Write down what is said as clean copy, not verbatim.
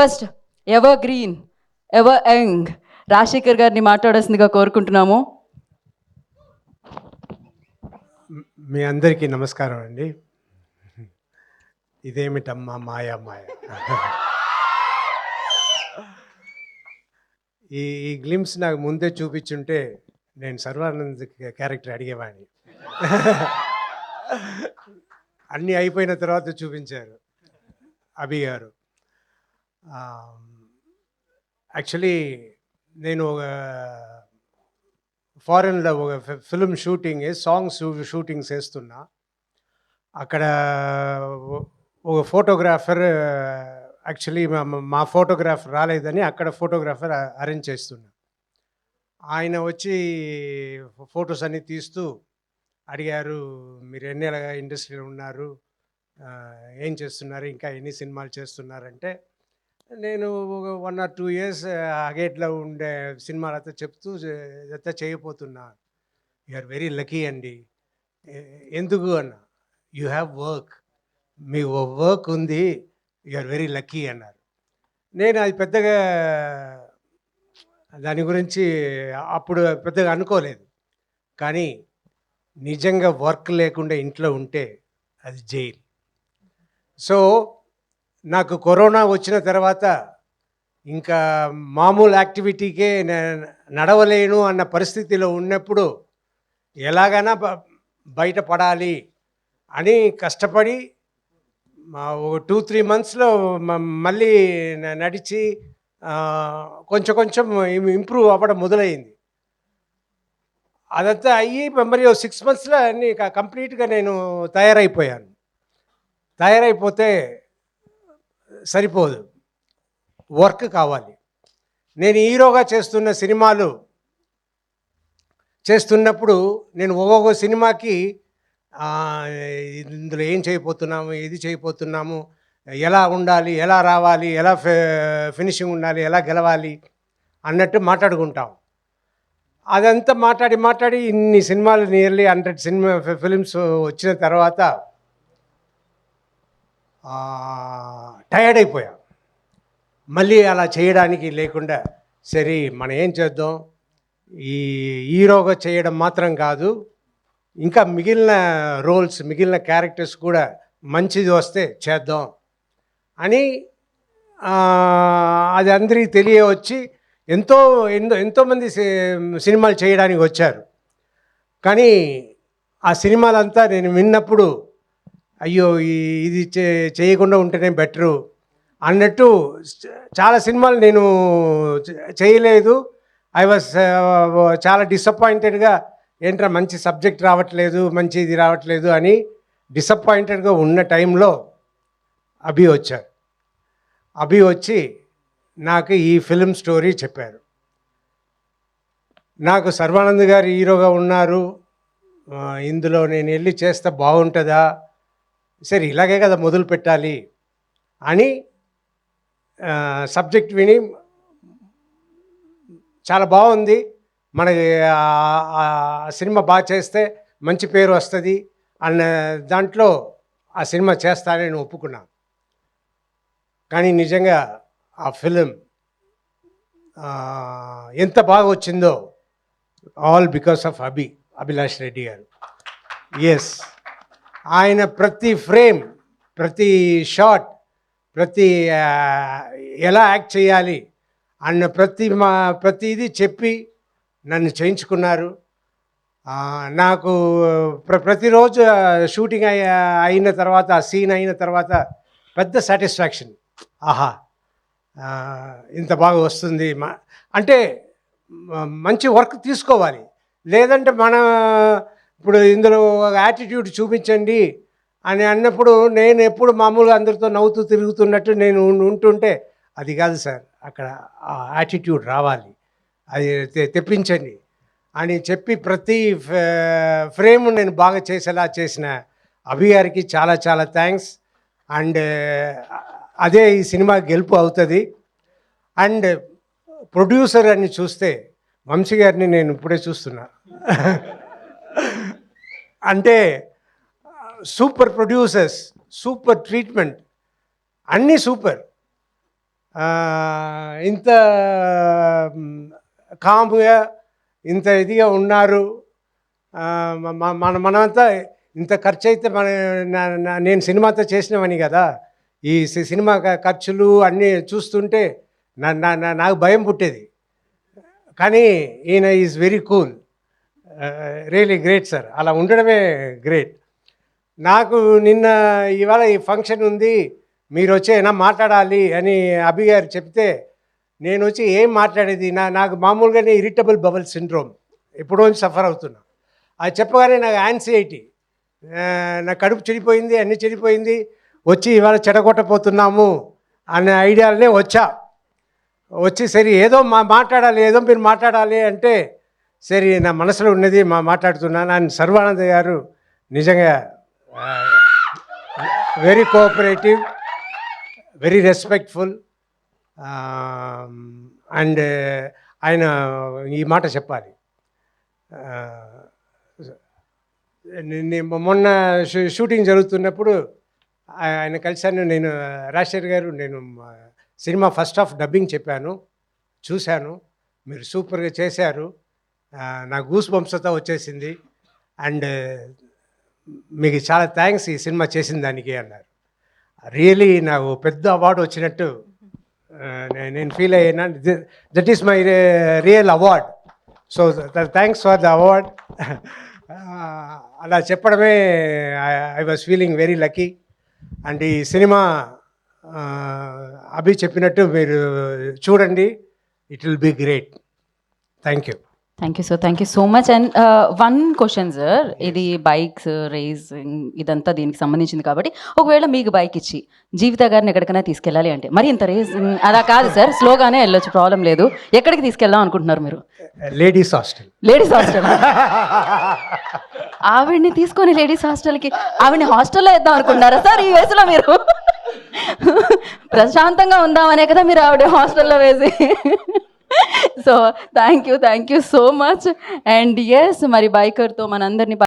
First ever green ever young Rajasekhar గారిని మాట్లాడాల్సిందిగా కోరుకుంటున్నాము. మీ అందరికీ నమస్కారం అండి. ఇదేమిటమ్మా మాయా మాయ. ఈ గ్లిమ్స్ నాకు ముందే చూపించుంటే నేను సర్వానంద్ క్యారెక్టర్ అడిగేవాడిని. అన్నీ అయిపోయిన తర్వాత చూపించారు అభి గారు. యాక్చువల్లీ నేను ఒక ఫారెన్లో ఒక ఫిల్మ్ షూటింగ్ సాంగ్స్ షూటింగ్స్ వేస్తున్నా. అక్కడ ఒక ఫోటోగ్రాఫర్ యాక్చువల్లీ మా ఫోటోగ్రాఫ్ రాలేదని అక్కడ ఫోటోగ్రాఫర్ అరేంజ్ చేస్తున్నా. ఆయన వచ్చి ఫొటోస్ అన్నీ తీస్తూ అడిగారు, మీరు ఎన్నేళ్ళగా ఇండస్ట్రీలో ఉన్నారు, ఏం చేస్తున్నారు, ఇంకా ఎన్ని సినిమాలు చేస్తున్నారంటే నేను ఒక 1 or 2 years అగేట్లో ఉండే సినిమాలతో చెప్తూ ఇదంతా చేయబోతున్నా. యు ఆర్ వెరీ లక్కీ అండి. ఎందుకు అన్న, you have work, me work ఉంది, యు ఆర్ వెరీ లక్కీ అన్నారు. నేను అది పెద్దగా దాని గురించి అప్పుడు పెద్దగా అనుకోలేదు. కానీ నిజంగా వర్క్ లేకుండా ఇంట్లో ఉంటే అది జైలు. సో నాకు కరోనా వచ్చిన తర్వాత ఇంకా మామూలు యాక్టివిటీకే నడవలేను అన్న పరిస్థితిలో ఉన్నప్పుడు ఎలాగైనా బయటపడాలి అని కష్టపడి ఒక 2-3 monthsలో మళ్ళీ నడిచి కొంచెం కొంచెం ఇంప్రూవ్ అవ్వడం మొదలైంది. అదంతా అయ్యి మరి 6 monthsలో అన్నీ కంప్లీట్గా నేను తయారైపోయాను. తయారైపోతే సరిపోదు, వర్క్ కావాలి. నేను హీరోగా చేస్తున్న సినిమాలు చేస్తున్నప్పుడు నేను ఒక్కొక్క సినిమాకి ఇందులో ఏం చేయబోతున్నాము, ఇది చేయబోతున్నాము, ఎలా ఉండాలి, ఎలా రావాలి, ఎలా ఫినిషింగ్ ఉండాలి, ఎలా గెలవాలి అన్నట్టు మాట్లాడుకుంటాం. అదంతా మాట్లాడి ఇన్ని సినిమాలు నియర్లీ 100 ఫిలిమ్స్ వచ్చిన తర్వాత టయర్డ్ అయిపోయా. మళ్ళీ అలా చేయడానికి లేకుండా సరే మనం ఏం చేద్దాం, ఈ హీరోగా చేయడం మాత్రం కాదు, ఇంకా మిగిలిన రోల్స్, మిగిలిన క్యారెక్టర్స్ కూడా మంచిది వస్తే చేద్దాం అని అది అందరికీ తెలియవచ్చి ఎంతోమంది సినిమాలు చేయడానికి వచ్చారు. కానీ ఆ సినిమాలంతా నేను విన్నప్పుడు అయ్యో ఇది చేయకుండా ఉంటేనే బెటరు అన్నట్టు చాలా సినిమాలు నేను చేయలేదు. ఐ వాజ్ చాలా డిసప్పాయింటెడ్గా, ఏంట్రా మంచి సబ్జెక్ట్ రావట్లేదు, మంచి ఇది రావట్లేదు అని డిసప్పాయింటెడ్గా ఉన్న టైంలో అభి వచ్చారు. అభి వచ్చి నాకు ఈ ఫిల్మ్ స్టోరీ చెప్పారు. నాకు సర్వానంద్ గారు హీరోగా ఉన్నారు, ఇందులో నేను వెళ్ళి చేస్తే బాగుంటుందా, సరే ఇలాగే కదా మొదలు పెట్టాలి అని సబ్జెక్ట్ విని చాలా బాగుంది, మనకి సినిమా బాగా చేస్తే మంచి పేరు వస్తుంది అన్న దాంట్లో ఆ సినిమా చేస్తానని ఒప్పుకున్నాను. కానీ నిజంగా ఆ ఫిలిం ఎంత బాగా వచ్చిందో all because of Abhilash Reddy గారు. ఎస్, ఆయన ప్రతి ఫ్రేమ్, ప్రతి షాట్, ప్రతి ఎలా యాక్ట్ చేయాలి అన్న ప్రతిదీ చెప్పి నన్ను చేయించుకున్నారు. నాకు ప్రతిరోజు షూటింగ్ అయిన తర్వాత, ఆ సీన్ అయిన తర్వాత పెద్ద సాటిస్ఫాక్షన్. ఆహా, ఇంత బాగా వస్తుంది అంటే మంచి వర్క్ తీసుకోవాలి. లేదంటే ఇప్పుడు ఇందులో యాటిట్యూడ్ చూపించండి అని అన్నప్పుడు నేను ఎప్పుడు మామూలుగా అందరితో నవ్వుతూ తిరుగుతున్నట్టు నేను ఉంటుంటే అది కాదు సార్, అక్కడ ఆ యాటిట్యూడ్ రావాలి, అది తెప్పించండి అని చెప్పి ప్రతి ఫ్రేమ్ నేను బాగా చేసేలా చేసిన అభి గారికి చాలా చాలా థ్యాంక్స్. అండ్ అదే ఈ సినిమా గెలుపు అవుతుంది. అండ్ ప్రొడ్యూసర్ అని చూస్తే వంశీ గారిని నేను ఇప్పుడే చూస్తున్నా. అంటే సూపర్ ప్రొడ్యూసర్స్, సూపర్ ట్రీట్మెంట్, అన్నీ సూపర్. ఇంత కామ్గా ఇంత ఇదిగా ఉన్నారు. మనమంతా ఇంత ఖర్చు అయితే నేను సినిమాతో చేసినవని కదా, ఈ సినిమా ఖర్చులు అన్నీ చూస్తుంటే నాకు భయం పుట్టేది. కానీ ఈయన is very cool, really great sir. అలా ఉండడమే గ్రేట్. నాకు ఇవాళ ఈ ఫంక్షన్ ఉంది, మీరు వచ్చి అయినా మాట్లాడాలి అని అభి గారు చెప్తే నేను వచ్చి ఏం మాట్లాడేది, నాకు మామూలుగానే ఇరిటబుల్ బబుల్ సిండ్రోమ్ ఎప్పుడో సఫర్ అవుతున్నా. అది చెప్పగానే నాకు యాంగ్జైటీ, నా కడుపు చెడిపోయింది, అన్నీ చెడిపోయింది, వచ్చి ఇవాళ చెడగొట్టపోతున్నాము అనే ఐడియాలనే వచ్చి సరే ఏదో మాట్లాడాలి, ఏదో మీరు మాట్లాడాలి అంటే సరే నా మనసులో ఉన్నది మాట్లాడుతున్నాను. అని సర్వానంద్ గారు నిజంగా very cooperative, very respectful. And ఆయన ఈ మాట చెప్పాలి. మొన్న షూటింగ్ జరుగుతున్నప్పుడు ఆయన కలిశాను. నేను రాజశేఖర్ గారు, నేను సినిమా ఫస్ట్ హాఫ్ డబ్బింగ్ చెప్పాను, చూశాను, మీరు సూపర్గా చేశారు, నా గూస్ బంప్స్తో వచ్చేసింది, అండ్ మీకు చాలా థ్యాంక్స్ ఈ సినిమా చేసిన దానికి అన్నారు. రియలీ నాకు పెద్ద అవార్డు వచ్చినట్టు నేను ఫీల్ అయ్యాను. That is my real award. So thanks for the award. అలా చెప్పడమే I was feeling very lucky. And ఈ సినిమా అభి చెప్పినట్టు మీరు చూడండి, it will be great. Thank you. Thank you so much. And one question sir, ఇది bikes racing ఇదంతా దీనికి సంబంధించింది కాబట్టి ఒకవేళ మీకు బైక్ ఇచ్చి జీవిత గారిని ఎక్కడికైనా తీసుకెళ్ళాలి అంటే, మరి ఇంత రేసింగ్ అలా కాదు సార్, స్లోగానే వెళ్ళొచ్చు, ప్రాబ్లం లేదు, ఎక్కడికి తీసుకెళ్దాం అనుకుంటున్నారు మీరు? Ladies hostel. Ladies hostel? ఆవిడ్ని తీసుకొని లేడీస్ హాస్టల్కి, ఆవిడ్ని హాస్టల్లో వేద్దాం అనుకుంటున్నారా సార్ ఈ వయసులో మీరు? ప్రశాంతంగా ఉందామనే కదా మీరు ఆవిడ హాస్టల్లో వేసి. So thank you so much. And yes, మరి బైకర్తో మనందరినీ